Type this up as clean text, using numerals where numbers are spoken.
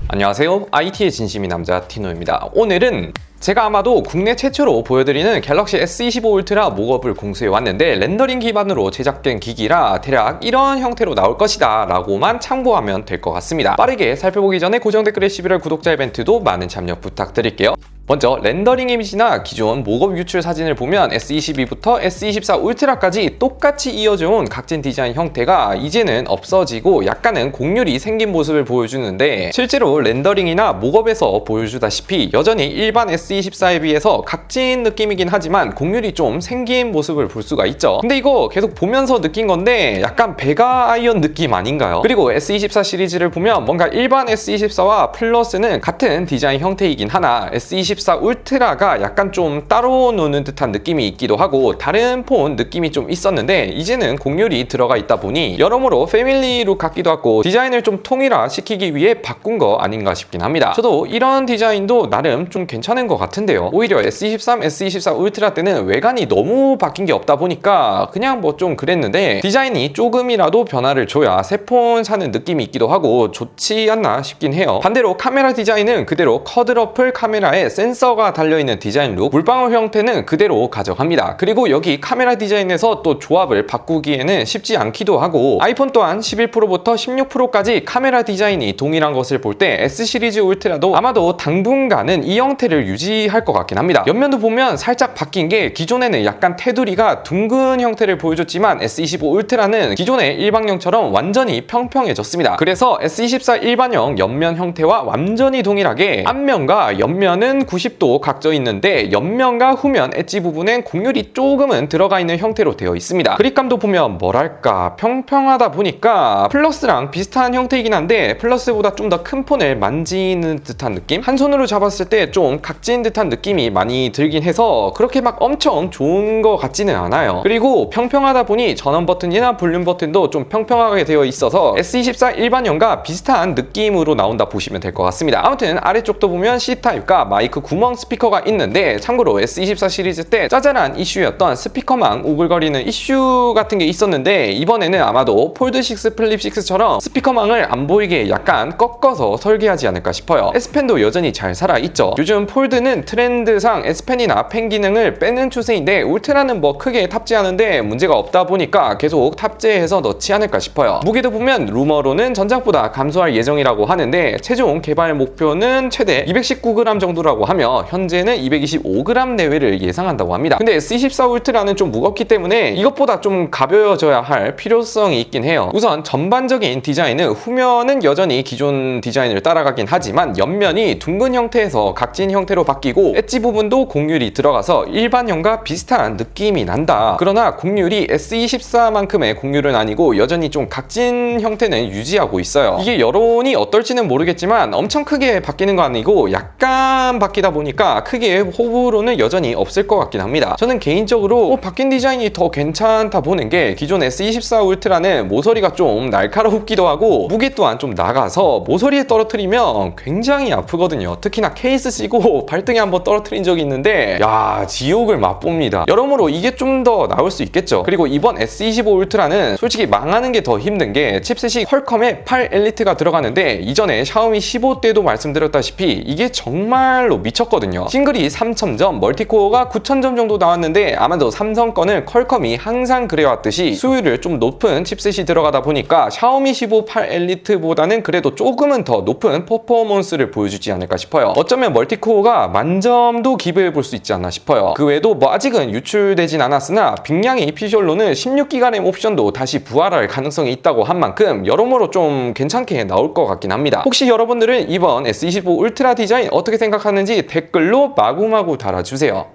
안녕하세요. IT의 진심인 남자 티노입니다. 오늘은 제가 아마도 국내 최초로 보여드리는 갤럭시 S25 울트라 목업을 공수해 왔는데 렌더링 기반으로 제작된 기기라 대략 이런 형태로 나올 것이다 라고만 참고하면 될 것 같습니다. 빠르게 살펴보기 전에 고정 댓글에 11월 구독자 이벤트도 많은 참여 부탁드릴게요. 먼저 렌더링 이미지나 기존 목업 유출 사진을 보면 S22부터 S24 울트라까지 똑같이 이어져온 각진 디자인 형태가 이제는 없어지고 약간은 곡률이 생긴 모습을 보여주는데, 실제로 렌더링이나 목업에서 보여주다시피 여전히 일반 S24에 비해서 각진 느낌이긴 하지만 곡률이 좀 생긴 모습을 볼 수가 있죠. 근데 이거 계속 보면서 느낀 건데 약간 베가 아이언 느낌 아닌가요? 그리고 S24 시리즈를 보면 뭔가 일반 S24와 플러스는 같은 디자인 형태이긴 하나 S24 울트라가 약간 좀 따로 노는 듯한 느낌이 있기도 하고 다른 폰 느낌이 좀 있었는데 이제는 곡률이 들어가 있다 보니 여러모로 패밀리룩 같기도 하고 디자인을 좀 통일화시키기 위해 바꾼 거 아닌가 싶긴 합니다. 저도 이런 디자인도 나름 좀 괜찮은 것 같은데요. 오히려 S23, S24 울트라 때는 외관이 너무 바뀐 게 없다 보니까 그냥 뭐 좀 그랬는데 디자인이 조금이라도 변화를 줘야 새 폰 사는 느낌이 있기도 하고 좋지 않나 싶긴 해요. 반대로 카메라 디자인은 그대로 쿼드러플 카메라에 센서가 달려있는 디자인 룩, 물방울 형태는 그대로 가져갑니다. 그리고 여기 카메라 디자인에서 또 조합을 바꾸기에는 쉽지 않기도 하고 아이폰 또한 11 프로부터 16 프로까지 카메라 디자인이 동일한 것을 볼 때 S 시리즈 울트라도 아마도 당분간은 이 형태를 유지할 것 같긴 합니다. 옆면도 보면 살짝 바뀐 게 기존에는 약간 테두리가 둥근 형태를 보여줬지만 S25 울트라는 기존의 일반형처럼 완전히 평평해졌습니다. 그래서 S24 일반형 옆면 형태와 완전히 동일하게 앞면과 옆면은 90도 각져 있는데 옆면과 후면 엣지 부분엔 곡률이 조금은 들어가 있는 형태로 되어 있습니다. 그립감도 보면 뭐랄까 평평하다 보니까 플러스랑 비슷한 형태이긴 한데 플러스보다 좀 더 큰 폰을 만지는 듯한 느낌? 한 손으로 잡았을 때 좀 각진 듯한 느낌이 많이 들긴 해서 그렇게 막 엄청 좋은 것 같지는 않아요. 그리고 평평하다 보니 전원 버튼이나 볼륨 버튼도 좀 평평하게 되어 있어서 S24 일반형과 비슷한 느낌으로 나온다 보시면 될 것 같습니다. 아무튼 아래쪽도 보면 C타입과 마이크 구멍 스피커가 있는데 참고로 S24 시리즈 때 짜잘한 이슈였던 스피커망 오글거리는 이슈 같은 게 있었는데 이번에는 아마도 폴드6 플립6처럼 스피커망을 안 보이게 약간 꺾어서 설계하지 않을까 싶어요. S펜도 여전히 잘 살아있죠. 요즘 폴드는 트렌드상 S펜이나 펜 기능을 빼는 추세인데 울트라는 뭐 크게 탑재하는데 문제가 없다 보니까 계속 탑재해서 넣지 않을까 싶어요. 무게도 보면 루머로는 전작보다 감소할 예정이라고 하는데 최종 개발 목표는 최대 219g 정도라고 하며 현재는 225g 내외를 예상한다고 합니다. 근데 S24 울트라는 좀 무겁기 때문에 이것보다 좀 가벼워져야 할 필요성이 있긴 해요. 우선 전반적인 디자인은 후면은 여전히 기존 디자인을 따라가긴 하지만 옆면이 둥근 형태에서 각진 형태로 바뀌고 엣지 부분도 곡률이 들어가서 일반형과 비슷한 느낌이 난다. 그러나 곡률이 S24만큼의 곡률은 아니고 여전히 좀 각진 형태는 유지하고 있어요. 이게 여론이 어떨지는 모르겠지만 엄청 크게 바뀌는 거 아니고 약간 바뀌다 보니까 크게 호불호는 여전히 없을 것 같긴 합니다. 저는 개인적으로 바뀐 디자인이 더 괜찮다 보는 게 기존 S24 울트라는 모서리가 좀 날카롭기도 하고 무게 또한 좀 나가서 모서리에 떨어뜨리면 굉장히 아프거든요. 특히나 케이스 쓰고 발등에 한번 떨어뜨린 적이 있는데 야 지옥을 맛봅니다. 여러모로 이게 좀 더 나올 수 있겠죠. 그리고 이번 S25 울트라는 솔직히 망하는 게 더 힘든 게 칩셋이 퀄컴의 8 엘리트가 들어가는데 이전에 샤오미 15 때도 말씀드렸다시피 이게 정말로 미쳤거든요. 싱글이 3000점, 멀티코어가 9000점 정도 나왔는데 아마도 삼성 거는 퀄컴이 항상 그래왔듯이 수율을 좀 높은 칩셋이 들어가다 보니까 샤오미 15 8 엘리트보다는 그래도 조금은 더 높은 퍼포먼스를 보여주지 않을까 싶어요. 어쩌면 멀티코어가 만점도 기부해 볼 수 있지 않나 싶어요. 그 외에도 뭐 아직은 유출되진 않았으나 빅냥이 피셜로는 16기가 램 옵션도 다시 부활할 가능성이 있다고 한 만큼 여러모로 좀 괜찮게 나올 것 같긴 합니다. 혹시 여러분들은 이번 S25 울트라 디자인 어떻게 생각하는지 댓글로 마구마구 달아주세요.